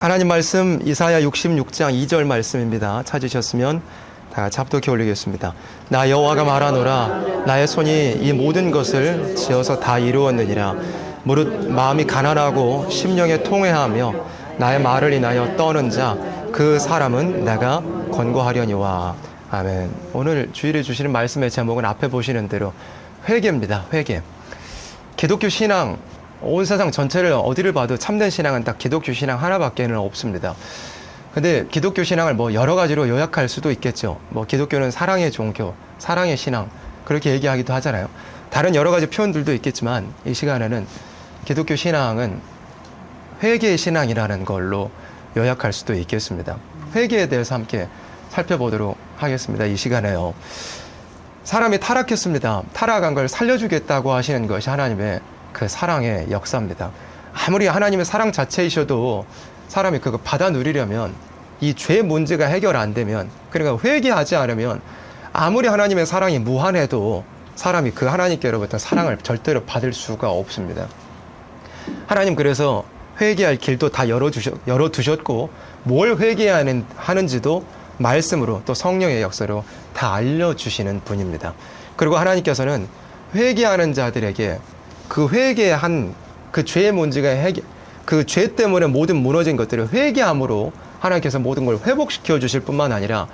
하나님 말씀 이사야 66장 2절 말씀입니다. 찾으셨으면 다 같이 합독해 올리겠습니다. 나 여호와가 말하노라. 나의 손이 이 모든 것을 지어서 다 이루었느니라. 무릇 마음이 가난하고 심령에 통회하며 나의 말을 인하여 떠는 자 그 사람은 내가 권고하려니와. 아멘. 오늘 주일에 주시는 말씀의 제목은 앞에 보시는 대로 회개입니다. 회개. 기독교 신앙, 온 세상 전체를 어디를 봐도 참된 신앙은 딱 기독교 신앙 하나밖에는 없습니다. 근데 기독교 신앙을 뭐 여러 가지로 요약할 수도 있겠죠. 뭐 기독교는 사랑의 종교, 사랑의 신앙, 그렇게 얘기하기도 하잖아요. 다른 여러 가지 표현들도 있겠지만 이 시간에는 기독교 신앙은 회개의 신앙이라는 걸로 요약할 수도 있겠습니다. 회개에 대해서 함께 살펴보도록 하겠습니다. 이 시간에요. 사람이 타락했습니다. 타락한 걸 살려주겠다고 하시는 것이 하나님의 그 사랑의 역사입니다. 아무리 하나님의 사랑 자체이셔도 사람이 그거 받아 누리려면 이 죄 문제가 해결 안 되면, 그러니까 회개하지 않으면 아무리 하나님의 사랑이 무한해도 사람이 그 하나님께로부터 사랑을 절대로 받을 수가 없습니다. 하나님 그래서 회개할 길도 다 열어두셨고 뭘 회개하는지도 말씀으로 또 성령의 역사로 다 알려주시는 분입니다. 그리고 하나님께서는 회개하는 자들에게 그 회개한 그 죄의 문제가 그 죄 때문에 모든 무너진 것들을 회개함으로 하나님께서 모든 걸 회복시켜 주실 뿐만 아니라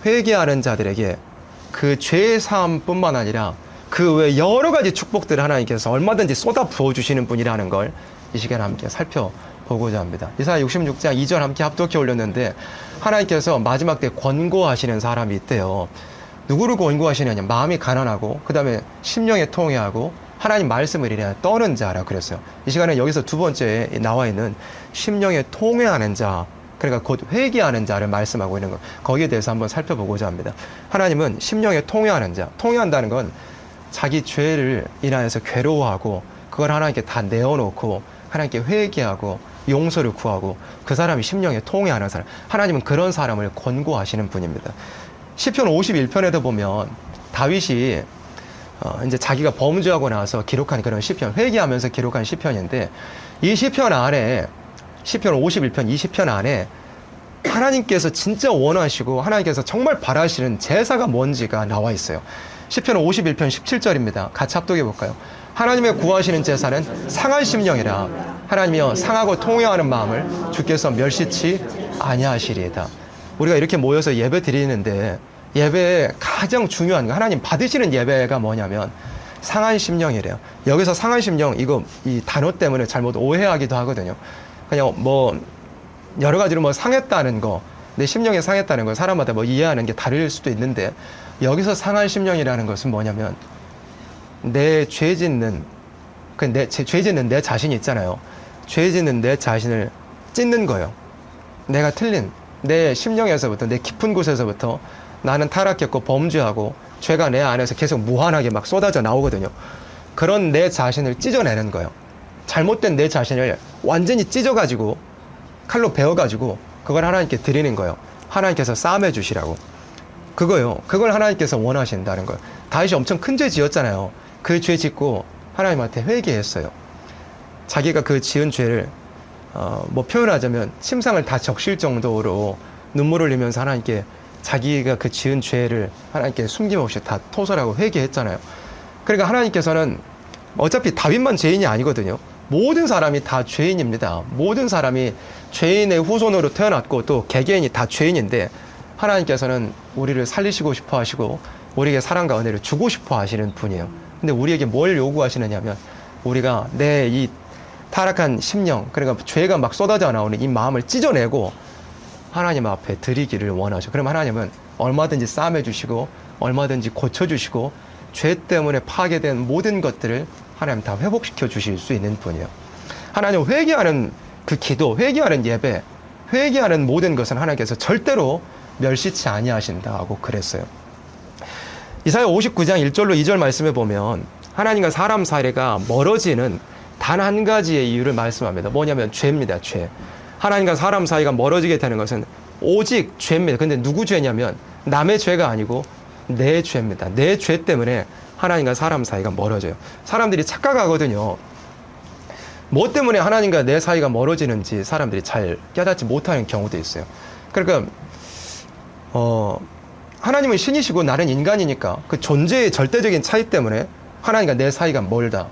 회개하는 자들에게 그 죄의 사함뿐만 아니라 그 외 여러 가지 축복들을 하나님께서 얼마든지 쏟아 부어 주시는 분이라는 걸 이 시간에 함께 살펴보고자 합니다. 이사야 66장 2절 함께 합독해 올렸는데 하나님께서 마지막 때 권고하시는 사람이 있대요. 누구를 권고하시느냐? 마음이 가난하고 그 다음에 심령에 통회하고 하나님 말씀을 이래 떠는 자라 그랬어요. 이 시간에 여기서 두 번째 나와 있는 심령에 통회하는 자, 그러니까 곧 회개하는 자를 말씀하고 있는 것, 거기에 대해서 한번 살펴보고자 합니다. 하나님은 심령에 통회하는 자, 통회한다는 건 자기 죄를 인하여서 괴로워하고 그걸 하나님께 다 내어놓고 하나님께 회개하고 용서를 구하고 그 사람이 심령에 통회하는 사람, 하나님은 그런 사람을 권고하시는 분입니다. 시편 51편에도 보면 다윗이 이제 자기가 범죄하고 나서 기록한 그런 시편, 회개하면서 기록한 시편인데 이 시편 안에, 시편 51편, 이 시편 안에 하나님께서 진짜 원하시고 하나님께서 정말 바라시는 제사가 뭔지가 나와 있어요. 시편 51편 17절입니다. 같이 합독해 볼까요? 하나님의 구하시는 제사는 상한 심령이라. 하나님이여 상하고 통회하는 마음을 주께서 멸시치 아니하시리이다. 우리가 이렇게 모여서 예배 드리는데 예배의 가장 중요한 거, 하나님 받으시는 예배가 뭐냐면 상한 심령이래요. 여기서 상한 심령, 이 단어 때문에 잘못 오해하기도 하거든요. 그냥 뭐 여러 가지로 뭐 상했다는 거, 내 심령이 상했다는 거 사람마다 뭐 이해하는 게 다를 수도 있는데 여기서 상한 심령이라는 것은 뭐냐면 내 죄 짓는 죄 짓는 내 자신이 있잖아요. 죄 짓는 내 자신을 찢는 거예요. 내가 틀린 내 심령에서부터, 내 깊은 곳에서부터 나는 타락했고 범죄하고 죄가 내 안에서 계속 무한하게 막 쏟아져 나오거든요. 그런 내 자신을 찢어내는 거예요. 잘못된 내 자신을 완전히 찢어가지고 칼로 베어가지고 그걸 하나님께 드리는 거예요. 하나님께서 싸매 주시라고. 그거요. 그걸 하나님께서 원하신다는 거예요. 다윗이 엄청 큰 죄 지었잖아요. 그 죄 짓고 하나님한테 회개했어요. 자기가 그 지은 죄를 뭐 표현하자면 침상을 다 적실 정도로 눈물을 흘리면서 하나님께 자기가 그 지은 죄를 하나님께 숨김없이 다 토설하고 회개했잖아요. 그러니까 하나님께서는 어차피 다윗만 죄인이 아니거든요. 모든 사람이 다 죄인입니다. 모든 사람이 죄인의 후손으로 태어났고 또 개개인이 다 죄인인데 하나님께서는 우리를 살리시고 싶어 하시고 우리에게 사랑과 은혜를 주고 싶어 하시는 분이에요. 근데 우리에게 뭘 요구하시느냐면 우리가 내 이 타락한 심령, 그러니까 죄가 막 쏟아져 나오는 이 마음을 찢어내고 하나님 앞에 드리기를 원하죠. 그럼 하나님은 얼마든지 싸매주시고 얼마든지 고쳐주시고 죄 때문에 파괴된 모든 것들을 하나님 다 회복시켜 주실 수 있는 분이에요. 하나님 회개하는 그 기도, 회개하는 예배, 회개하는 모든 것은 하나님께서 절대로 멸시치 아니하신다고 그랬어요. 이사야 59장 1절로 2절 말씀에 보면 하나님과 사람 사이가 멀어지는 단 한 가지의 이유를 말씀합니다. 뭐냐면 죄입니다. 죄. 하나님과 사람 사이가 멀어지게 되는 것은 오직 죄입니다. 근데 누구 죄냐면 남의 죄가 아니고 내 죄입니다. 내 죄 때문에 하나님과 사람 사이가 멀어져요. 사람들이 착각하거든요. 뭐 때문에 하나님과 내 사이가 멀어지는지 사람들이 잘 깨닫지 못하는 경우도 있어요. 그러니까 하나님은 신이시고 나는 인간이니까 그 존재의 절대적인 차이 때문에 하나님과 내 사이가 멀다.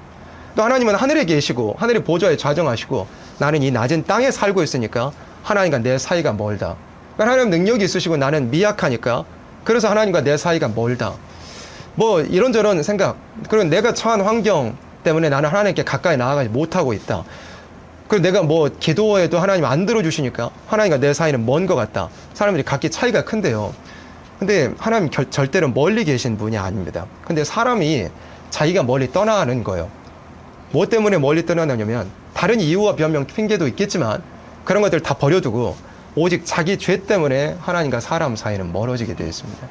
또 하나님은 하늘에 계시고 하늘의 보좌에 좌정하시고 나는 이 낮은 땅에 살고 있으니까 하나님과 내 사이가 멀다. 그러니까 하나님 능력이 있으시고 나는 미약하니까 그래서 하나님과 내 사이가 멀다. 뭐 이런저런 생각, 그리고 내가 처한 환경 때문에 나는 하나님께 가까이 나아가지 못하고 있다. 그리고 내가 뭐 기도해도 하나님 안 들어주시니까 하나님과 내 사이는 먼 것 같다. 사람들이 각기 차이가 큰데요. 근데 하나님 절대로 멀리 계신 분이 아닙니다. 근데 사람이 자기가 멀리 떠나는 거예요. 뭐 때문에 멀리 떠나냐면 다른 이유와 변명, 핑계도 있겠지만 그런 것들 다 버려두고 오직 자기 죄 때문에 하나님과 사람 사이는 멀어지게 되어 있습니다.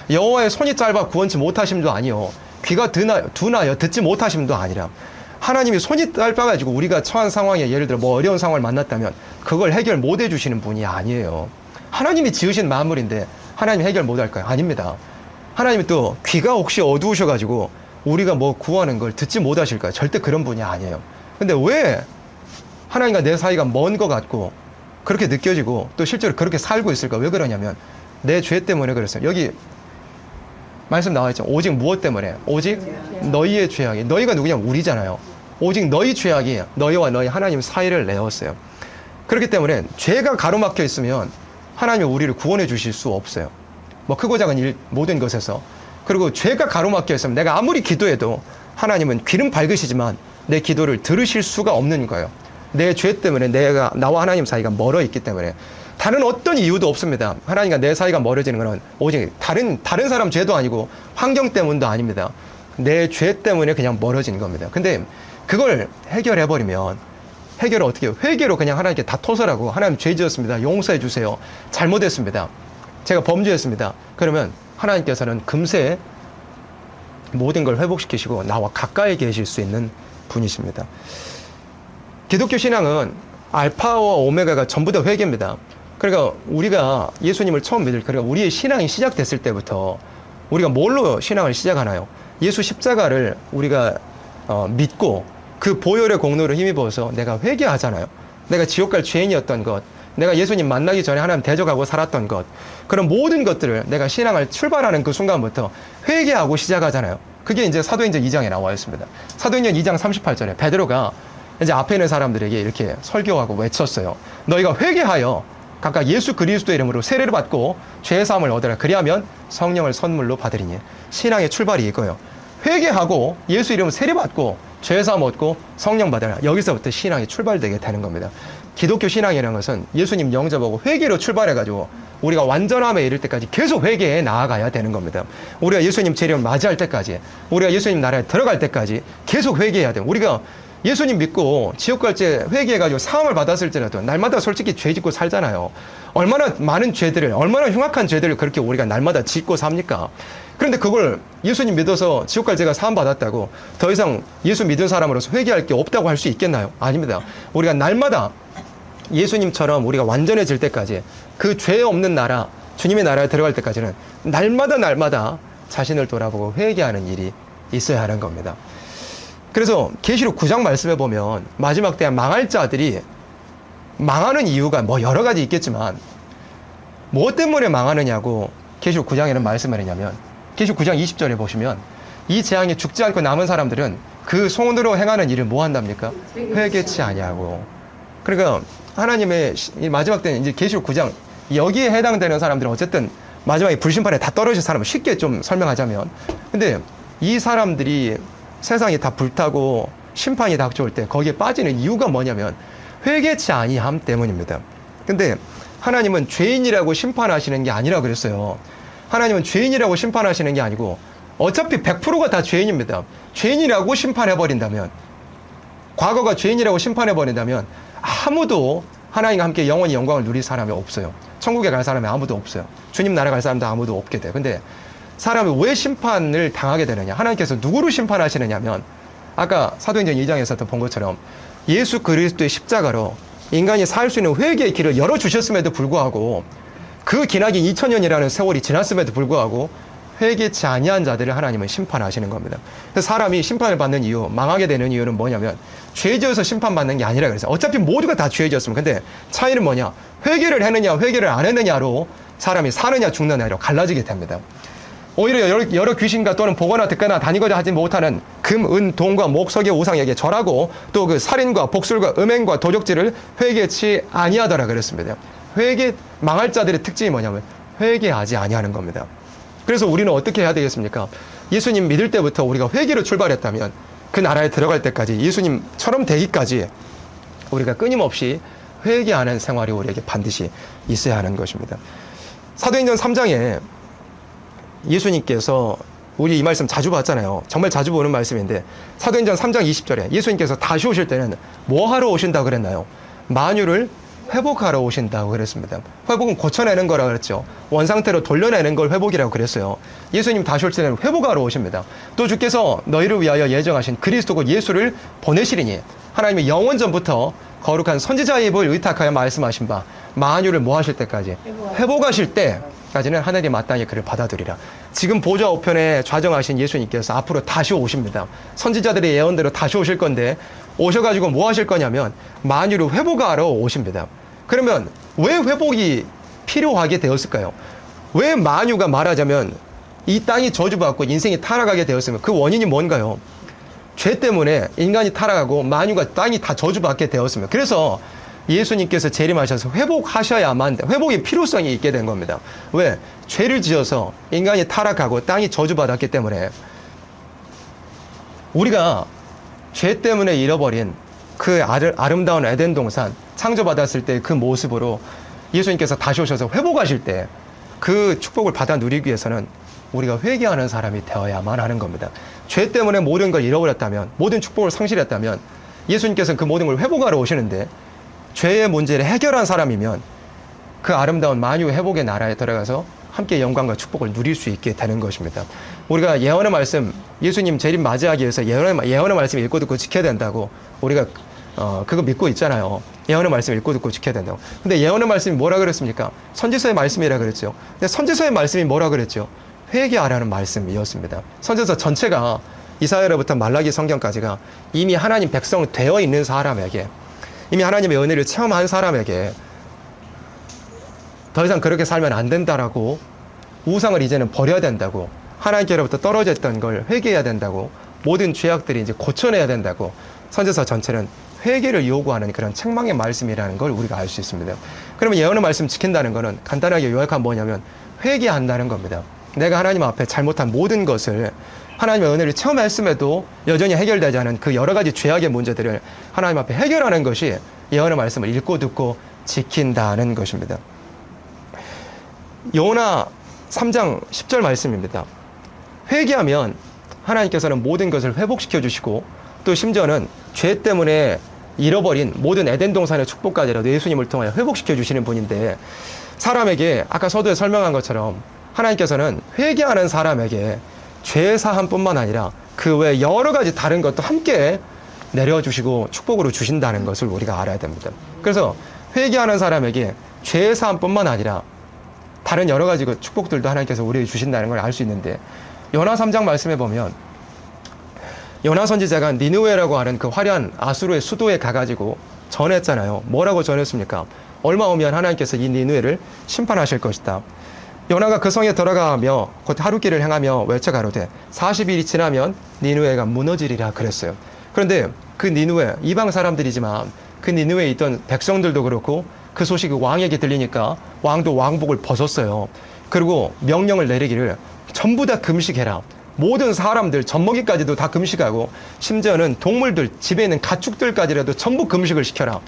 여호와의 손이 짧아 구원치 못하심도 아니요 귀가 둔하여 듣지 못하심도 아니라 하나님이 손이 짧아가지고 우리가 처한 상황에 예를 들어 뭐 어려운 상황을 만났다면 그걸 해결 못 해주시는 분이 아니에요. 하나님이 지으신 만물인데 하나님 해결 못 할까요? 아닙니다. 하나님이 또 귀가 혹시 어두우셔가지고 우리가 뭐 구하는 걸 듣지 못하실까요? 절대 그런 분이 아니에요. 근데 왜 하나님과 내 사이가 먼 것 같고 그렇게 느껴지고 또 실제로 그렇게 살고 있을까? 왜 그러냐면 내 죄 때문에 그랬어요. 여기 말씀 나와 있죠. 오직 무엇 때문에? 오직 너희의 죄악이. 너희가 누구냐? 우리잖아요. 오직 너희 죄악이 너희와 너희 하나님 사이를 내었어요. 그렇기 때문에 죄가 가로막혀 있으면 하나님이 우리를 구원해 주실 수 없어요. 뭐 크고 작은 모든 것에서. 그리고 죄가 가로막혀 있으면 내가 아무리 기도해도 하나님은 귀는 밝으시지만 내 기도를 들으실 수가 없는 거예요. 내 죄 때문에 나와 하나님 사이가 멀어 있기 때문에. 다른 어떤 이유도 없습니다. 하나님과 내 사이가 멀어지는 것은 오직 다른 사람 죄도 아니고 환경 때문도 아닙니다. 내 죄 때문에 그냥 멀어진 겁니다. 근데 그걸 해결해버리면 해결을 어떻게 해요? 회개로 그냥 하나님께 다 토설하고 하나님 죄 지었습니다. 용서해 주세요. 잘못했습니다. 제가 범죄했습니다. 그러면 하나님께서는 금세 모든 걸 회복시키시고 나와 가까이 계실 수 있는 분이십니다. 기독교 신앙은 알파와 오메가가 전부 다 회개입니다. 그러니까 우리가 예수님을 처음 그러니까 우리의 신앙이 시작됐을 때부터 우리가 뭘로 신앙을 시작하나요? 예수 십자가를 우리가 믿고 그 보혈의 공로를 힘입어서 내가 회개하잖아요. 내가 지옥 갈 죄인이었던 것, 내가 예수님 만나기 전에 하나님 대적하고 살았던 것, 그런 모든 것들을 내가 신앙을 출발하는 그 순간부터 회개하고 시작하잖아요. 그게 이제 사도행전 2장에 나와 있습니다. 사도행전 2장 38절에 베드로가 이제 앞에 있는 사람들에게 이렇게 설교하고 외쳤어요. 너희가 회개하여 각각 예수 그리스도의 이름으로 세례를 받고 죄 사함을 얻으라. 그리하면 성령을 선물로 받으리니. 신앙의 출발이 이거예요. 회개하고 예수 이름 세례 받고 죄 사함 얻고 성령 받으라. 여기서부터 신앙이 출발되게 되는 겁니다. 기독교 신앙이라는 것은 예수님 영접하고 회개로 출발해가지고 우리가 완전함에 이를 때까지 계속 회개해 나아가야 되는 겁니다. 우리가 예수님 재림을 맞이할 때까지, 우리가 예수님 나라에 들어갈 때까지 계속 회개해야 돼요. 우리가 예수님 믿고 지옥 갈 때 회개해가지고 사함을 받았을지라도 날마다 솔직히 죄 짓고 살잖아요. 얼마나 많은 죄들을, 얼마나 흉악한 죄들을 그렇게 우리가 날마다 짓고 삽니까? 그런데 그걸 예수님 믿어서 지옥 갈 죄가 사함 받았다고 더 이상 예수 믿은 사람으로서 회개할 게 없다고 할 수 있겠나요? 아닙니다. 우리가 날마다 예수님처럼 우리가 완전해질 때까지 그 죄 없는 나라, 주님의 나라에 들어갈 때까지는 날마다 자신을 돌아보고 회개하는 일이 있어야 하는 겁니다. 그래서 계시록 9장 말씀해 보면 마지막 때에 망할 자들이 망하는 이유가 뭐 여러 가지 있겠지만 뭐 때문에 망하느냐고 계시록 9장에는 말씀을 했냐면 계시록 9장 20절에 보시면 이 재앙에 죽지 않고 남은 사람들은 그 손으로 행하는 일을 뭐 한답니까? 회개치 아니하고. 그러니까 하나님의 마지막 때는 이제 계시록 9장 여기에 해당되는 사람들은 어쨌든 마지막에 불심판에 다 떨어질 사람을 쉽게 좀 설명하자면, 근데 이 사람들이 세상이 다 불타고 심판이 닥쳐올 때 거기에 빠지는 이유가 뭐냐면 회개치 아니함 때문입니다. 근데 하나님은 죄인이라고 심판하시는 게 아니라 그랬어요. 하나님은 죄인이라고 심판하시는 게 아니고 어차피 100%가 다 죄인입니다. 죄인이라고 심판해버린다면, 과거가 죄인이라고 심판해버린다면 아무도 하나님과 함께 영원히 영광을 누릴 사람이 없어요. 천국에 갈 사람이 아무도 없어요. 주님 나라 갈 사람도 아무도 없게 돼요. 근데 사람이 왜 심판을 당하게 되느냐? 하나님께서 누구를 심판하시느냐면 아까 사도행전 2장에서 본 것처럼 예수 그리스도의 십자가로 인간이 살 수 있는 회개의 길을 열어주셨음에도 불구하고 그 기나긴 2000년이라는 세월이 지났음에도 불구하고 회개치 아니한 자들을 하나님은 심판하시는 겁니다. 그래서 사람이 심판을 받는 이유, 망하게 되는 이유는 뭐냐면 죄 지어서 심판받는 게 아니라 그래서 어차피 모두가 다 죄 지었으면 근데 차이는 뭐냐? 회개를 했느냐 회개를 안 했느냐로 사람이 사느냐 죽느냐로 갈라지게 됩니다. 오히려 여러 귀신과 또는 보거나 듣거나 다니고자 하지 못하는 금, 은, 동과 목석의 우상에게 절하고 또 그 살인과 복술과 음행과 도적질을 회개치 아니하더라 그랬습니다. 망할 자들의 특징이 뭐냐면 회개하지 아니하는 겁니다. 그래서 우리는 어떻게 해야 되겠습니까? 예수님 믿을 때부터 우리가 회개로 출발했다면 그 나라에 들어갈 때까지 예수님처럼 되기까지 우리가 끊임없이 회개하는 생활이 우리에게 반드시 있어야 하는 것입니다. 사도행전 3장에 예수님께서 우리 이 말씀 자주 봤잖아요. 정말 자주 보는 말씀인데 사도행전 3장 20절에 예수님께서 다시 오실 때는 뭐 하러 오신다고 그랬나요? 만유를 회복하러 오신다고 그랬습니다. 회복은 고쳐내는 거라고 그랬죠. 원상태로 돌려내는 걸 회복이라고 그랬어요. 예수님 다시 올 때는 회복하러 오십니다. 또 주께서 너희를 위하여 예정하신 그리스도 곧 예수를 보내시리니 하나님의 영원전부터 거룩한 선지자의 입을 의탁하여 말씀하신 바 만유를 뭐 하실 때까지? 회복하실 때까지는 하나님이 마땅히 그를 받아들이라. 지금 보좌 우편에 좌정하신 예수님께서 앞으로 다시 오십니다. 선지자들의 예언대로 다시 오실 건데 오셔가지고 뭐 하실 거냐면 만유를 회복하러 오십니다. 그러면 왜 회복이 필요하게 되었을까요? 왜 만유가 말하자면 이 땅이 저주받고 인생이 타락하게 되었으면 그 원인이 뭔가요? 죄 때문에 인간이 타락하고 만유가 땅이 다 저주받게 되었으면 그래서 예수님께서 재림하셔서 회복하셔야만 회복의 필요성이 있게 된 겁니다. 왜? 죄를 지어서 인간이 타락하고 땅이 저주받았기 때문에 우리가 죄 때문에 잃어버린 그 아름다운 에덴 동산 창조받았을 때 그 모습으로 예수님께서 다시 오셔서 회복하실 때 그 축복을 받아 누리기 위해서는 우리가 회개하는 사람이 되어야만 하는 겁니다. 죄 때문에 모든 걸 잃어버렸다면 모든 축복을 상실했다면 예수님께서는 그 모든 걸 회복하러 오시는데 죄의 문제를 해결한 사람이면 그 아름다운 만유 회복의 나라에 들어가서 함께 영광과 축복을 누릴 수 있게 되는 것입니다. 우리가 예언의 말씀, 예수님 재림 맞이하기 위해서 예언의 말씀 읽고 듣고 지켜야 된다고 우리가 그거 믿고 있잖아요. 예언의 말씀 읽고 듣고 지켜야 된다고. 근데 예언의 말씀이 뭐라 그랬습니까? 선지서의 말씀이라 그랬죠. 근데 선지서의 말씀이 뭐라 그랬죠? 회개하라는 말씀이었습니다. 선지서 전체가 이사야로부터 말라기 성경까지가 이미 하나님 백성 되어 있는 사람에게 이미 하나님의 은혜를 체험한 사람에게 더 이상 그렇게 살면 안 된다라고 우상을 이제는 버려야 된다고 하나님께로부터 떨어져 있던 걸 회개해야 된다고 모든 죄악들이 이제 고쳐내야 된다고 선지서 전체는 회개를 요구하는 그런 책망의 말씀이라는 걸 우리가 알 수 있습니다. 그러면 예언의 말씀 지킨다는 것은 간단하게 요약하면 뭐냐면 회개한다는 겁니다. 내가 하나님 앞에 잘못한 모든 것을 하나님의 은혜를 체험했음에도 여전히 해결되지 않은 그 여러 가지 죄악의 문제들을 하나님 앞에 해결하는 것이 예언의 말씀을 읽고 듣고 지킨다는 것입니다. 요나 3장 10절 말씀입니다. 회개하면 하나님께서는 모든 것을 회복시켜 주시고 또 심지어는 죄 때문에 잃어버린 모든 에덴 동산의 축복까지라도 예수님을 통하여 회복시켜 주시는 분인데 사람에게 아까 서두에 설명한 것처럼 하나님께서는 회개하는 사람에게 죄 사함뿐만 아니라 그 외 여러 가지 다른 것도 함께 내려주시고 축복으로 주신다는 것을 우리가 알아야 됩니다. 그래서 회개하는 사람에게 죄 사함뿐만 아니라 다른 여러 가지 축복들도 하나님께서 우리에게 주신다는 걸 알 수 있는데 요나 3장 말씀해 보면 요나 선지자가 니느웨라고 하는 그 화려한 아수르의 수도에 가가지고 전했잖아요. 뭐라고 전했습니까? 얼마 후면 하나님께서 이 니느웨를 심판하실 것이다. 요나가 그 성에 들어가며 곧 하루길을 행하며 외쳐가로되 40일이 지나면 니느웨가 무너지리라 그랬어요. 그런데 그 니느웨 이방 사람들이지만 그 니느웨에 있던 백성들도 그렇고 그 소식이 왕에게 들리니까 왕도 왕복을 벗었어요. 그리고 명령을 내리기를 전부 다 금식해라. 모든 사람들 젖먹이까지도 다 금식하고 심지어는 동물들 집에 있는 가축들까지라도 전부 금식을 시켜라.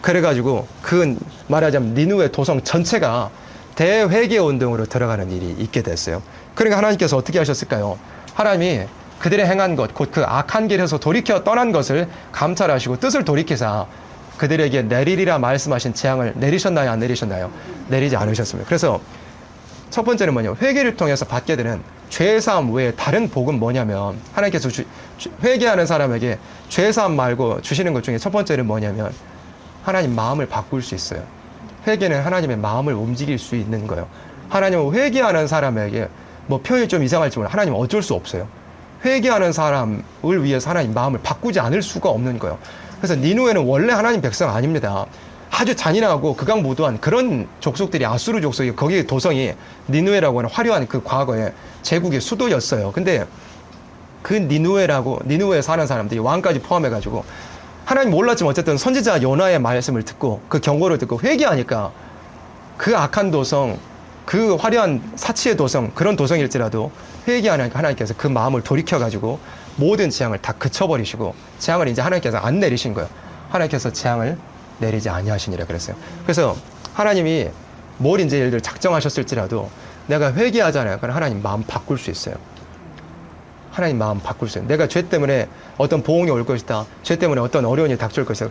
그래가지고 그 말하자면 니느웨 도성 전체가 대회개 운동으로 들어가는 일이 있게 됐어요. 그러니까 하나님께서 어떻게 하셨을까요? 하나님이 그들의 행한 것, 곧 그 악한 길에서 돌이켜 떠난 것을 감찰하시고 뜻을 돌이키사 그들에게 내리리라 말씀하신 재앙을 내리셨나요? 안 내리셨나요? 내리지 않으셨습니다. 그래서 첫 번째는 뭐냐면 회개를 통해서 받게 되는 죄사함 외에 다른 복은 뭐냐면 하나님께서 회개하는 사람에게 죄사함 말고 주시는 것 중에 첫 번째는 뭐냐면 하나님 마음을 바꿀 수 있어요. 회개는 하나님의 마음을 움직일 수 있는 거예요. 하나님은 회개하는 사람에게 뭐 표현이 좀 이상할지 몰라 하나님 어쩔 수 없어요. 회개하는 사람을 위해서 하나님 마음을 바꾸지 않을 수가 없는 거예요. 그래서 니누에는 원래 하나님 백성 아닙니다. 아주 잔인하고 극악무도한 그런 족속들이 아수르 족속이 거기에 도성이 니누에라고 하는 화려한 그 과거의 제국의 수도였어요. 근데 그 니누에 사는 사람들이 왕까지 포함해가지고 하나님 몰랐지만 어쨌든 선지자 요나의 말씀을 듣고 그 경고를 듣고 회개하니까 그 악한 도성, 그 화려한 사치의 도성, 그런 도성일지라도 회개하니까 하나님께서 그 마음을 돌이켜가지고 모든 재앙을 다 그쳐버리시고 재앙을 이제 하나님께서 안 내리신 거예요. 하나님께서 재앙을 내리지 아니하시니라 그랬어요. 그래서 하나님이 뭘 이제 예를 들어 작정하셨을지라도 내가 회개하잖아요. 그럼 하나님 마음 바꿀 수 있어요. 하나님 마음 바꿀 수 있어요. 내가 죄 때문에 어떤 보응이 올 것이다. 죄 때문에 어떤 어려움이 닥칠 것이다.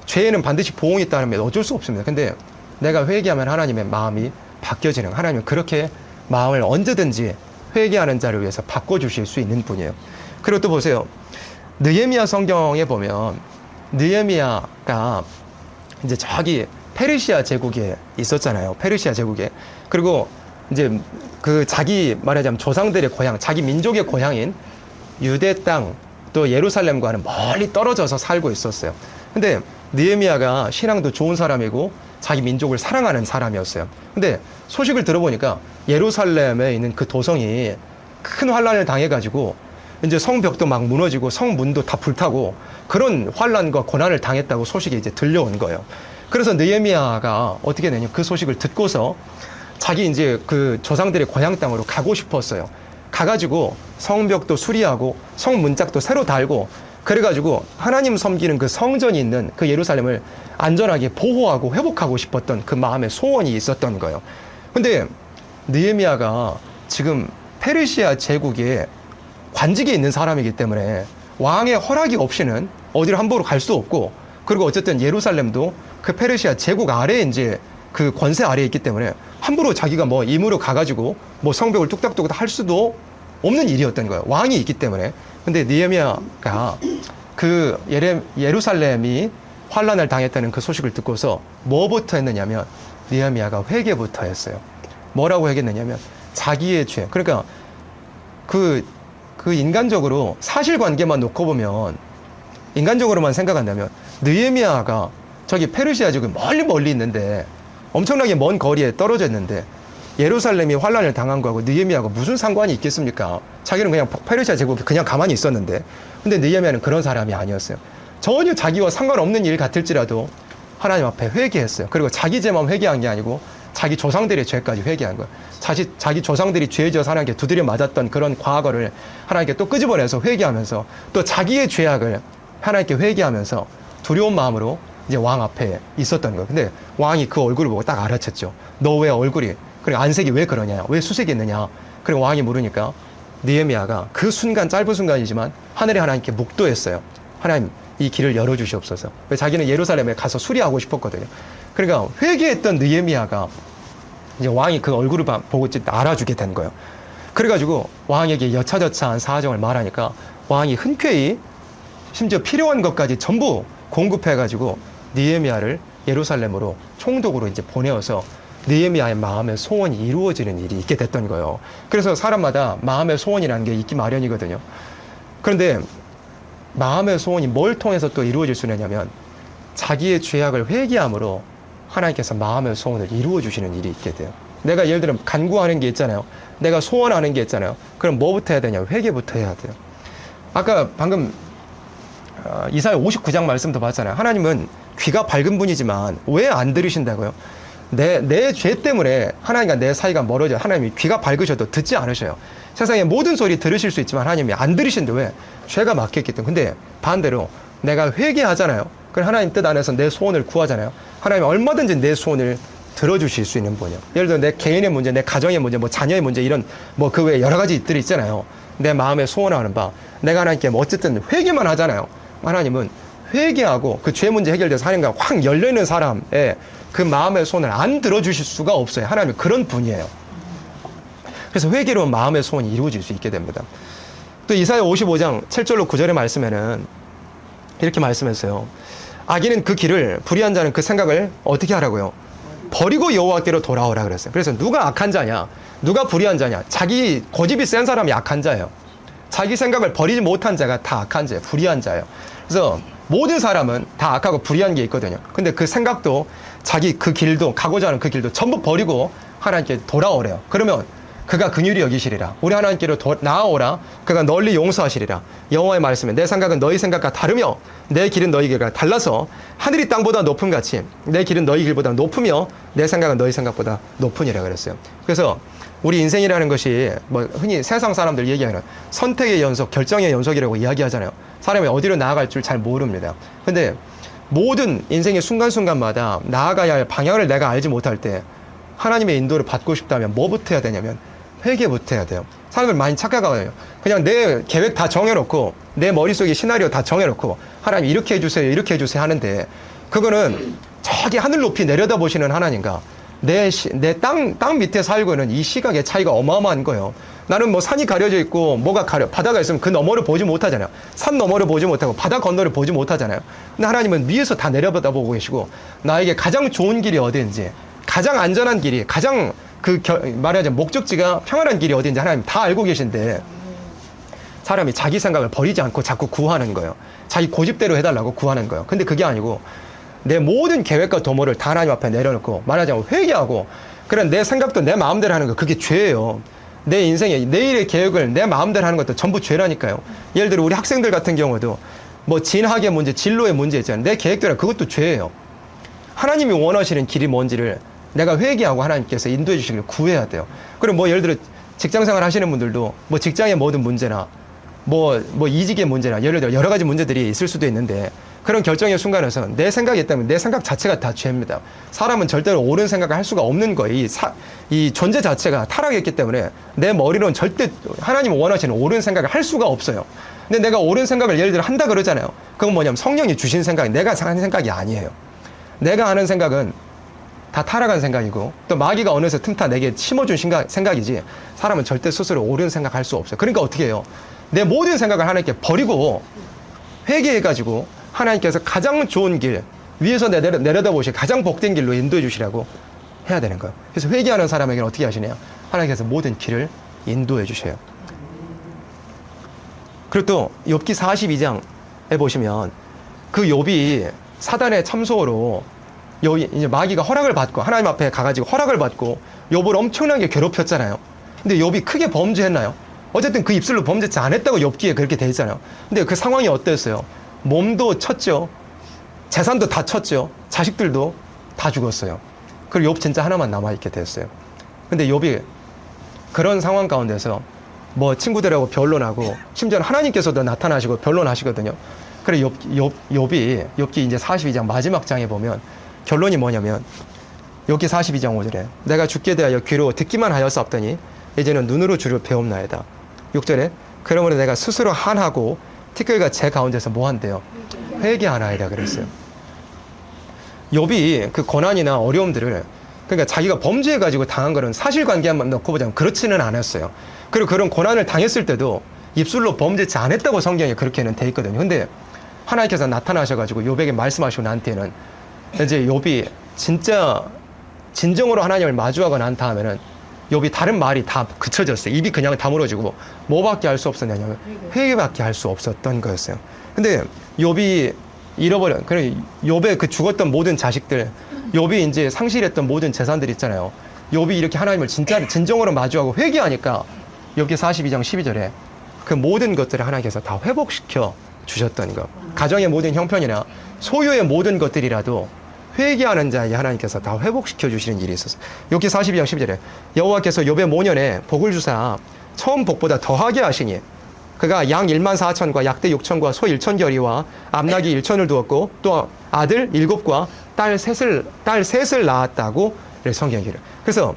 죄에는 반드시 보응이 있다면 어쩔 수 없습니다. 근데 내가 회개하면 하나님의 마음이 바뀌어지는, 하나님은 그렇게 마음을 언제든지 회개하는 자를 위해서 바꿔주실 수 있는 분이에요. 그리고 또 보세요. 느헤미야 성경에 보면 느헤미야가 이제 저기 페르시아 제국에 있었잖아요. 페르시아 제국에. 그리고 이제 그 자기 말하자면 조상들의 고향, 자기 민족의 고향인 유대 땅 또 예루살렘과는 멀리 떨어져서 살고 있었어요. 근데 느헤미야가 신앙도 좋은 사람이고 자기 민족을 사랑하는 사람이었어요. 근데 소식을 들어보니까 예루살렘에 있는 그 도성이 큰 환란을 당해가지고 이제 성벽도 막 무너지고 성문도 다 불타고 그런 환란과 고난을 당했다고 소식이 이제 들려온 거예요. 그래서 느헤미야가 어떻게 되냐, 그 소식을 듣고서 자기 이제 그 조상들의 고향 땅으로 가고 싶었어요. 가가지고 성벽도 수리하고 성문짝도 새로 달고 그래가지고 하나님 섬기는 그 성전이 있는 그 예루살렘을 안전하게 보호하고 회복하고 싶었던 그 마음의 소원이 있었던 거예요. 근데 느헤미야가 지금 페르시아 제국의 관직에 있는 사람이기 때문에 왕의 허락이 없이는 어디를 함부로 갈 수 없고, 그리고 어쨌든 예루살렘도 그 페르시아 제국 아래에 이제 그 권세 아래에 있기 때문에 함부로 자기가 뭐 임으로 가가지고 뭐 성벽을 뚝딱뚝딱 할 수도 없는 일이었던 거예요. 왕이 있기 때문에. 근데 느헤미야가 그 예루살렘이 환란을 당했다는 그 소식을 듣고서 뭐부터 했느냐면 느헤미야가 회개부터 했어요. 뭐라고 하겠느냐면 자기의 죄. 그러니까 그 인간적으로 사실관계만 놓고 보면, 인간적으로만 생각한다면 느헤미야가 저기 페르시아 지금 멀리 있는데 엄청나게 먼 거리에 떨어져 있는데 예루살렘이 환란을 당한 거하고 느헤미야가 무슨 상관이 있겠습니까? 자기는 그냥 페르시아 제국에 그냥 가만히 있었는데, 근데 느헤미야는 그런 사람이 아니었어요. 전혀 자기와 상관없는 일 같을지라도 하나님 앞에 회개했어요. 그리고 자기 죄만 회개한 게 아니고 자기 조상들의 죄까지 회개한 거예요. 자기 조상들이 죄 지어서 하나님께 두드려 맞았던 그런 과거를 하나님께 또 끄집어내서 회개하면서 또 자기의 죄악을 하나님께 회개하면서 두려운 마음으로 이제 왕 앞에 있었던 거예요. 근데 왕이 그 얼굴을 보고 딱 알아챘죠. 너 왜 얼굴이, 그리고 안색이 왜 그러냐, 왜 수색이 있느냐. 그리고 왕이 물으니까 느헤미야가 그 순간, 짧은 순간이지만 하늘의 하나님께 묵도했어요. 하나님, 이 길을 열어주시옵소서. 자기는 예루살렘에 가서 수리하고 싶었거든요. 그러니까 회개했던 느헤미야가 이제 왕이 그 얼굴을 보고 알아주게 된 거예요. 그래가지고 왕에게 여차저차한 사정을 말하니까 왕이 흔쾌히 심지어 필요한 것까지 전부 공급해가지고 느헤미야를 예루살렘으로 총독으로 이제 보내어서 느헤미야의 마음의 소원이 이루어지는 일이 있게 됐던 거예요. 그래서 사람마다 마음의 소원이라는 게 있기 마련이거든요. 그런데 마음의 소원이 뭘 통해서 또 이루어질 수 있느냐면 자기의 죄악을 회개함으로 하나님께서 마음의 소원을 이루어 주시는 일이 있게 돼요. 내가 예를 들면 간구하는 게 있잖아요. 내가 소원하는 게 있잖아요. 그럼 뭐부터 해야 되냐? 회개부터 해야 돼요. 아까 방금 이사야 59장 말씀도 봤잖아요. 하나님은 귀가 밝은 분이지만 왜 안 들으신다고요? 내 죄 때문에 하나님과 내 사이가 멀어져. 하나님이 귀가 밝으셔도 듣지 않으셔요. 세상의 모든 소리 들으실 수 있지만 하나님이 안 들으신데 왜? 죄가 막혔기 때문에. 근데 반대로 내가 회개하잖아요. 그럼 하나님 뜻 안에서 내 소원을 구하잖아요. 하나님이 얼마든지 내 소원을 들어주실 수 있는 분이에요. 예를 들어 내 개인의 문제, 내 가정의 문제, 뭐 자녀의 문제, 이런 뭐 그 외에 여러 가지들이 있잖아요. 내 마음에 소원하는 바, 내가 하나님께 뭐 어쨌든 회개만 하잖아요. 하나님은 회개하고 그 죄 문제 해결돼서 하나님과 확 열려있는 사람의 그 마음의 소원을 안 들어주실 수가 없어요. 하나님은 그런 분이에요. 그래서 회개로 마음의 소원이 이루어질 수 있게 됩니다. 또 이사야 55장 7절로 9절의 말씀에는 이렇게 말씀했어요. 악인은 그 길을, 불의한 자는 그 생각을 어떻게 하라고요? 버리고 여호와께로 돌아오라 그랬어요. 그래서 누가 악한 자냐, 누가 불의한 자냐, 자기 고집이 센 사람이 악한 자예요. 자기 생각을 버리지 못한 자가 다 악한 자예요. 불의한 자예요. 그래서 모든 사람은 다 악하고 불의한 게 있거든요. 근데 그 생각도 자기 그 길도, 가고자 하는 그 길도 전부 버리고 하나님께 돌아오래요. 그러면 그가 긍휼히 여기시리라. 우리 하나님께로 나아오라. 그가 널리 용서하시리라. 여호와의 말씀에 내 생각은 너희 생각과 다르며 내 길은 너희 길과 달라서 하늘이 땅보다 높음 같이 내 길은 너희 길보다 높으며 내 생각은 너희 생각보다 높으니라 그랬어요. 그래서 우리 인생이라는 것이 뭐 흔히 세상 사람들 얘기하는 선택의 연속, 결정의 연속이라고 이야기하잖아요. 사람이 어디로 나아갈 줄 잘 모릅니다. 근데 모든 인생의 순간순간마다 나아가야 할 방향을 내가 알지 못할 때 하나님의 인도를 받고 싶다면 뭐부터 해야 되냐면 회개부터 해야 돼요. 사람들 많이 착각하거든요. 그냥 내 계획 다 정해놓고 내 머릿속에 시나리오 다 정해놓고 하나님 이렇게 해주세요, 이렇게 해주세요 하는데 그거는 저기 하늘 높이 내려다보시는 하나님과 내 땅 밑에 살고 있는 이 시각의 차이가 어마어마한 거예요. 나는 뭐 산이 가려져 있고 뭐가 바다가 있으면 그 너머를 보지 못하잖아요. 산 너머를 보지 못하고 바다 건너를 보지 못하잖아요. 근데 하나님은 위에서 다 내려다보고 계시고 나에게 가장 좋은 길이 어디인지, 가장 안전한 길이, 가장 말하자면 목적지가 평안한 길이 어디인지 하나님 다 알고 계신데 사람이 자기 생각을 버리지 않고 자꾸 구하는 거예요. 자기 고집대로 해달라고 구하는 거예요. 근데 그게 아니고 내 모든 계획과 도모를 다 하나님 앞에 내려놓고 말하자면 회개하고 그런 내 생각도 내 마음대로 하는 거 그게 죄예요. 내 인생에 내일의 계획을 내 마음대로 하는 것도 전부 죄라니까요. 예를 들어 우리 학생들 같은 경우도 뭐 진학의 문제, 진로의 문제 있잖아요. 내 계획대로 그것도 죄예요. 하나님이 원하시는 길이 뭔지를 내가 회개하고 하나님께서 인도해 주시길 구해야 돼요. 그럼 뭐 예를 들어 직장생활 하시는 분들도 뭐 직장의 모든 문제나 뭐 이직의 문제나 예를 들어 여러 가지 문제들이 있을 수도 있는데 그런 결정의 순간에서 내 생각이 있다면 내 생각 자체가 다 죄입니다. 사람은 절대로 옳은 생각을 할 수가 없는 거예요. 이 존재 자체가 타락했기 때문에 내 머리로는 절대 하나님 원하시는 옳은 생각을 할 수가 없어요. 근데 내가 옳은 생각을 예를 들어 한다 그러잖아요. 그건 뭐냐면 성령이 주신 생각이 내가 하는 생각이 아니에요. 내가 하는 생각은 다 타락한 생각이고 또 마귀가 어느새 틈타 내게 심어준 생각이지 사람은 절대 스스로 옳은 생각할 수 없어요. 그러니까 어떻게 해요? 내 모든 생각을 하나님께 버리고 회개해가지고 하나님께서 가장 좋은 길 위에서 내려다보시 가장 복된 길로 인도해 주시라고 해야 되는 거예요. 그래서 회개하는 사람에게는 어떻게 하시냐? 하나님께서 모든 길을 인도해 주셔요. 그리고 또 욥기 42장에 보시면 그 욥이 사단의 참소로 이제 마귀가 허락을 받고 하나님 앞에 가가지고 허락을 받고 욥을 엄청나게 괴롭혔잖아요. 근데 욥이 크게 범죄했나요? 어쨌든 그 입술로 범죄치 않았다고 욥기에 그렇게 돼 있잖아요. 근데 그 상황이 어땠어요? 몸도 쳤죠. 재산도 다 쳤죠. 자식들도 다 죽었어요. 그리고 욥 진짜 하나만 남아있게 됐어요. 근데 욥이 그런 상황 가운데서 뭐 친구들하고 변론하고 심지어는 하나님께서도 나타나시고 변론하시거든요. 그래 욥이 욥기 이제 42장 마지막 장에 보면 결론이 뭐냐면 욥기 42장 5절에 내가 주께 대하여 귀로 듣기만 하였사옵더니 이제는 눈으로 주를 배움나이다. 6절에 그러므로 내가 스스로 한하고 티끌과 제 가운데서 뭐 한대요? 회개하나이다 그랬어요. 욥이 그 고난이나 어려움들을 그러니까 자기가 범죄해가지고 당한 거는 사실관계만 놓고 보자면 그렇지는 않았어요. 그리고 그런 고난을 당했을 때도 입술로 범죄치 않았다고 성경에 그렇게는 돼 있거든요. 근데 하나님께서 나타나셔가지고 욥에게 말씀하시고 난 뒤에는 이제 욥이 진짜 진정으로 하나님을 마주하고 난 다음에는 욥이 다른 말이 다 그쳐졌어요. 입이 그냥 다물어지고 뭐밖에 할 수 없었냐면 회개밖에 할 수 없었던 거였어요. 근데 욥이 잃어버려. 그래 욥의 그 죽었던 모든 자식들, 욥이 이제 상실했던 모든 재산들 있잖아요. 욥이 이렇게 하나님을 진정으로 마주하고 회개하니까 욥기 42장 12절에 그 모든 것들을 하나님께서 다 회복시켜 주셨던 거. 가정의 모든 형편이나 소유의 모든 것들이라도 회개하는 자에게 하나님께서 다 회복시켜 주시는 일이 있었어요. 욥기 42장 12절에 여호와께서 욥의 모년에 복을 주사 처음 복보다 더하게 하시니 그가 양 1만 4천과 약대 6천과 소 1천 결이와 암나귀 1천을 두었고 또 아들 7과 딸 셋을 낳았다고 성경기를. 그래서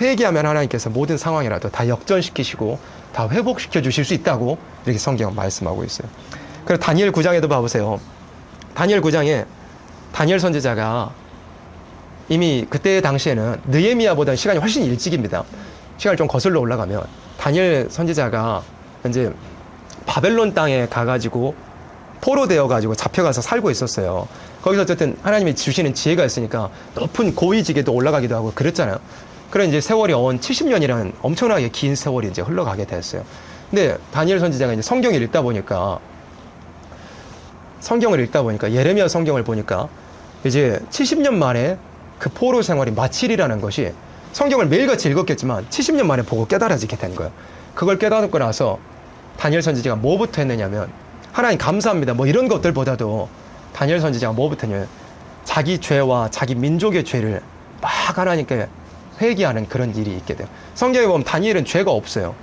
회개하면 하나님께서 모든 상황이라도 다 역전시키시고 다 회복시켜 주실 수 있다고 이렇게 성경은 말씀하고 있어요. 그리고 다니엘 9장에도 봐보세요. 다니엘 9장에 다니엘 선지자가 이미 그때 당시에는 느헤미야보다 시간이 훨씬 일찍입니다. 시간을 좀 거슬러 올라가면 다니엘 선지자가 이제 바벨론 땅에 가가지고 포로되어 가지고 잡혀가서 살고 있었어요. 거기서 어쨌든 하나님이 주시는 지혜가 있으니까 높은 고위직에도 올라가기도 하고 그랬잖아요. 그런 이제 세월이 70년이라는 엄청나게 긴 세월이 이제 흘러가게 됐어요. 근데 다니엘 선지자가 이제 성경을 읽다 보니까 예레미야 성경을 보니까 이제 70년 만에 그 포로 생활이 마칠이라는 것이 성경을 매일같이 읽었겠지만 70년 만에 보고 깨달아지게 된 거예요. 그걸 깨닫고 나서 다니엘 선지자가 뭐부터 했느냐면 하나님 감사합니다 뭐 이런 것들보다도 다니엘 선지자가 뭐부터 했냐면 자기 죄와 자기 민족의 죄를 막 하나님께 회개하는 그런 일이 있게 돼요. 성경에 보면 다니엘은 죄가 없어요.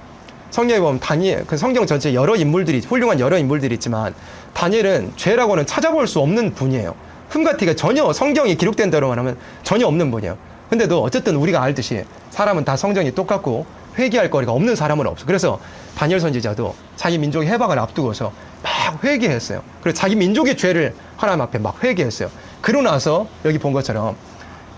성경에 보면 그 성경 전체에 훌륭한 여러 인물들이 있지만 다니엘은 죄라고는 찾아볼 수 없는 분이에요. 흠같이가 전혀 성경이 기록된 대로만 하면 전혀 없는 분이에요. 근데도 어쨌든 우리가 알듯이 사람은 다 성정이 똑같고 회개할 거리가 없는 사람은 없어. 그래서 다니엘 선지자도 자기 민족의 해방을 앞두고서 막 회개했어요. 그래서 자기 민족의 죄를 하나님 앞에 막 회개했어요. 그러고 나서 여기 본 것처럼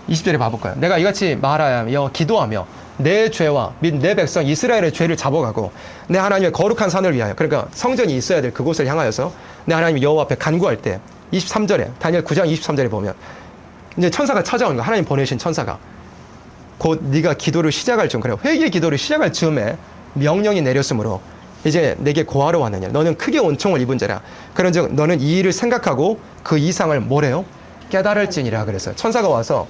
20절에 봐볼까요? 내가 이같이 말하여 기도하며 내 죄와 및 내 백성 이스라엘의 죄를 잡아가고 내 하나님의 거룩한 산을 위하여, 그러니까 성전이 있어야 될 그곳을 향하여서 내 하나님 여호와 앞에 간구할 때 23절에 다니엘 9장 23절에 보면 이제 천사가 찾아오는 거야. 하나님 보내신 천사가 곧 네가 기도를 시작할 즈음, 그래 회개 기도를 시작할 즈음에 명령이 내렸으므로 이제 내게 고하러 왔느냐. 너는 크게 온총을 입은 자라. 그런즉 너는 이 일을 생각하고 그 이상을 뭐래요? 깨달을지니라. 그래서 천사가 와서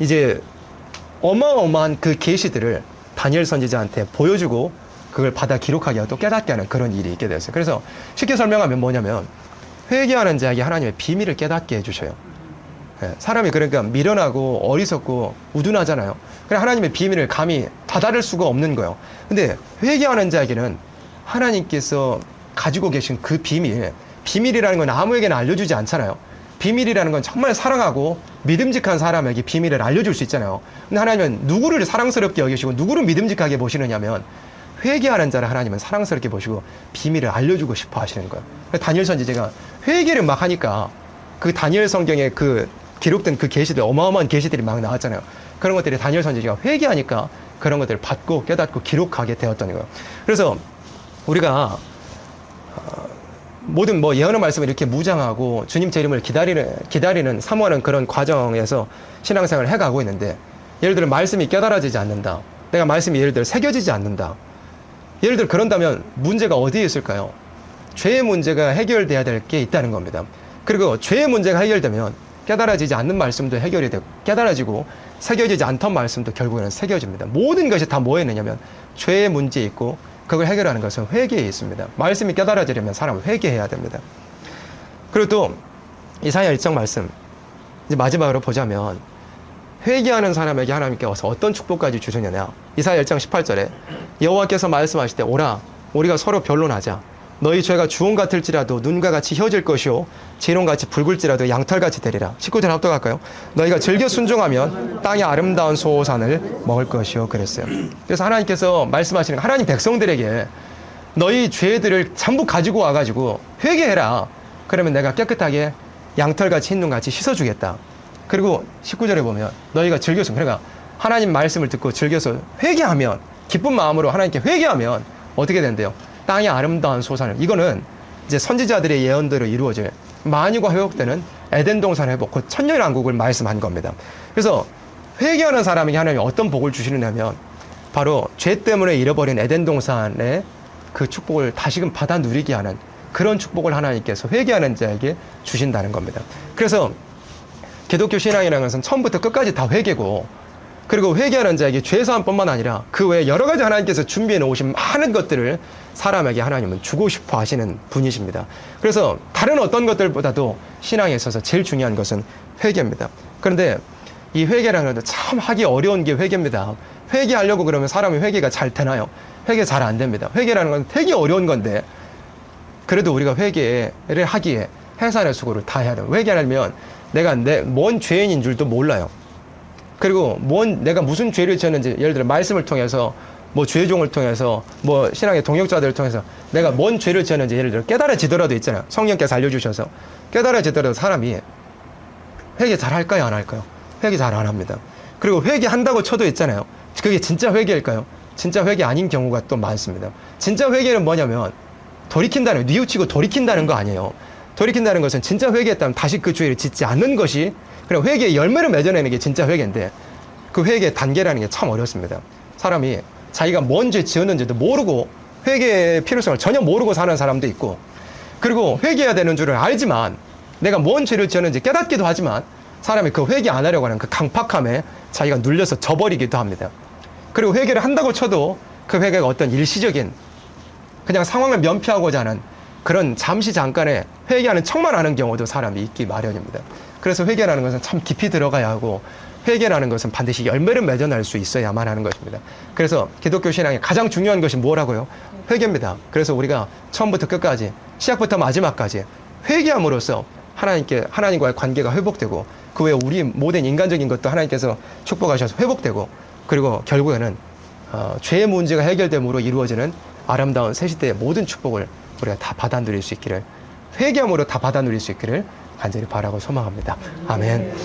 이제 어마어마한 그 계시들을 다니엘 선지자한테 보여주고 그걸 받아 기록하게 하고 또 깨닫게 하는 그런 일이 있게 되었어요. 그래서 쉽게 설명하면 뭐냐면 회개하는 자에게 하나님의 비밀을 깨닫게 해주셔요. 사람이 그러니까 미련하고 어리석고 우둔하잖아요. 그래 하나님의 비밀을 감히 다다를 수가 없는 거예요. 근데 회개하는 자에게는 하나님께서 가지고 계신 그 비밀이라는 건 아무에게나 알려주지 않잖아요. 비밀이라는 건 정말 사랑하고 믿음직한 사람에게 비밀을 알려줄 수 있잖아요. 근데 하나님은 누구를 사랑스럽게 여기시고 누구를 믿음직하게 보시느냐면 회개하는 자를 하나님은 사랑스럽게 보시고 비밀을 알려주고 싶어 하시는 거예요. 다니엘 선지자가 회개를 막 하니까 그 다니엘 성경에 그 기록된 그 계시들, 어마어마한 계시들이 막 나왔잖아요. 그런 것들이 다니엘 선지자가 회개하니까 그런 것들을 받고 깨닫고 기록하게 되었던 거예요. 그래서 우리가 모든 예언의 말씀을 이렇게 무장하고 주님 재림을 기다리는 사모하는 그런 과정에서 신앙생활을 해가고 있는데, 예를 들어 말씀이 깨달아지지 않는다. 내가 말씀이 예를 들어 새겨지지 않는다. 예를 들어 그런다면 문제가 어디에 있을까요? 죄의 문제가 해결돼야 될 게 있다는 겁니다. 그리고 죄의 문제가 해결되면 깨달아지지 않는 말씀도 해결이 되고, 깨달아지고 새겨지지 않던 말씀도 결국에는 새겨집니다. 모든 것이 다 뭐에 있느냐면 죄의 문제에 있고, 그걸 해결하는 것은 회개에 있습니다. 말씀이 깨달아지려면 사람은 회개해야 됩니다. 그리고 또 이사야 1장 말씀 이제 마지막으로 보자면 회개하는 사람에게 하나님께서 어떤 축복까지 주시느냐. 이사야 1장 18절에 여호와께서 말씀하실 때 오라 우리가 서로 변론하자. 너희 죄가 주홍 같을지라도 눈과 같이 휘어질 것이요 진홍같이 붉을지라도 양털같이 되리라. 19절 합독할까요? 너희가 즐겨 순종하면 땅의 아름다운 소산을 먹을 것이요 그랬어요. 그래서 하나님께서 말씀하시는 하나님 백성들에게 너희 죄들을 전부 가지고 와가지고 회개해라. 그러면 내가 깨끗하게 양털같이 흰 눈같이 씻어주겠다. 그리고 19절에 보면 너희가 즐겨서, 그러니까 하나님 말씀을 듣고 즐겨서 회개하면, 기쁜 마음으로 하나님께 회개하면 어떻게 된대요? 땅의 아름다운 소산을, 이거는 이제 선지자들의 예언대로 이루어질 만유가 회복되는 에덴 동산 회복, 곧 천년왕국을 말씀한 겁니다. 그래서 회개하는 사람에게 하나님이 어떤 복을 주시느냐면 바로 죄 때문에 잃어버린 에덴 동산의 그 축복을 다시금 받아 누리게 하는 그런 축복을 하나님께서 회개하는 자에게 주신다는 겁니다. 그래서 기독교 신앙이라는 것은 처음부터 끝까지 다 회개고, 그리고 회개하는 자에게 죄사함뿐만 아니라 그 외에 여러 가지 하나님께서 준비해 놓으신 많은 것들을 사람에게 하나님은 주고 싶어 하시는 분이십니다. 그래서 다른 어떤 것들보다도 신앙에 있어서 제일 중요한 것은 회개입니다. 그런데 이 회개라는 것도 참 하기 어려운 게 회개입니다. 회개하려고 그러면 사람이 회개가 잘 되나요? 회개 잘 안 됩니다. 회개라는 건 되게 어려운 건데, 그래도 우리가 회개를 하기에 해산의 수고를 다 해야 돼요. 회개하려면 내가 뭔 죄인인 줄도 몰라요. 그리고 내가 무슨 죄를 지었는지, 예를 들어 말씀을 통해서, 죄종을 통해서, 신앙의 동역자들을 통해서 내가 뭔 죄를 지었는지 예를 들어 깨달아지더라도 있잖아요. 성령께서 알려주셔서 깨달아지더라도 사람이 회개 잘 할까요? 안 할까요? 회개 잘 안 합니다. 그리고 회개한다고 쳐도 있잖아요. 그게 진짜 회개일까요? 진짜 회개 아닌 경우가 또 많습니다. 진짜 회개는 뭐냐면 돌이킨다는, 뉘우치고 돌이킨다는 거 아니에요. 돌이킨다는 것은 진짜 회개했다면 다시 그 죄를 짓지 않는 것이, 그리고 회개의 열매를 맺어내는 게 진짜 회개인데, 그 회개의 단계라는 게 참 어렵습니다. 사람이 자기가 뭔 죄 지었는지도 모르고 회개의 필요성을 전혀 모르고 사는 사람도 있고, 그리고 회개해야 되는 줄을 알지만 내가 뭔 죄를 지었는지 깨닫기도 하지만 사람이 그 회개 안 하려고 하는 그 강팍함에 자기가 눌려서 져버리기도 합니다. 그리고 회개를 한다고 쳐도 그 회개가 어떤 일시적인 그냥 상황을 면피하고자 하는 그런 잠시 잠깐의 회개하는 척만 하는 경우도 사람이 있기 마련입니다. 그래서 회개라는 것은 참 깊이 들어가야 하고, 회개라는 것은 반드시 열매를 맺어낼 수 있어야만 하는 것입니다. 그래서 기독교 신앙의 가장 중요한 것이 뭐라고요? 회개입니다. 그래서 우리가 처음부터 끝까지, 시작부터 마지막까지 회개함으로써 하나님과의 관계가 회복되고, 그 외에 우리 모든 인간적인 것도 하나님께서 축복하셔서 회복되고, 그리고 결국에는 죄의 문제가 해결됨으로 이루어지는 아름다운 새 시대의 모든 축복을 우리가 다 받아 누릴 수 있기를, 회개함으로 다 받아 누릴 수 있기를 간절히 바라고 소망합니다. 아멘.